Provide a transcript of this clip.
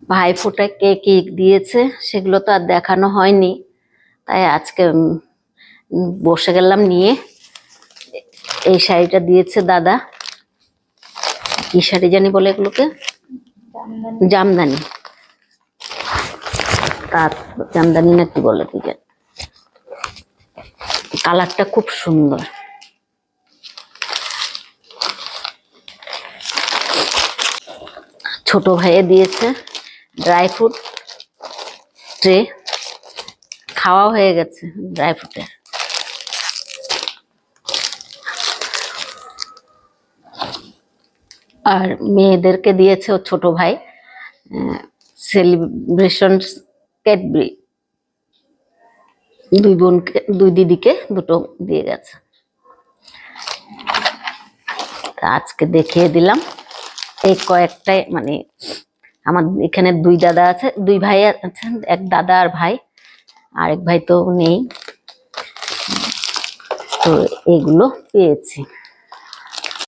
ভাইফোঁটায় কে কি দিয়েছে সেগুলো তো আর দেখানো হয়নি, তাই আজকে বসে গেলাম নিয়ে। এই শাড়িটা দিয়েছে দাদা, কি শাড়ি জানি বলে এগুলোকে, জামদানি, তার জামদানি না কি বলে কি জানি। কালারটা খুব সুন্দর। ছোট ভাইয়ে দিয়েছে ড্রাই ফ্রুট ট্রে, খাওয়া হয়ে গেছে ড্রাই ফ্রুটের। আর মেয়েদেরকে দিয়েছে ও ছোট ভাই সেলিব্রেশন ক্যাডবেরি, দুই বোনকে, দুই দিদিকে দুটো দিয়ে গেছে। আজকে দেখিয়ে দিলাম এই কয়েকটাই, মানে আমার এখানে দুই দাদা আছে, দুই ভাই আছেন, এক দাদা আর ভাই, আরেক ভাই তো নেই, তো এগুলো পেয়েছি।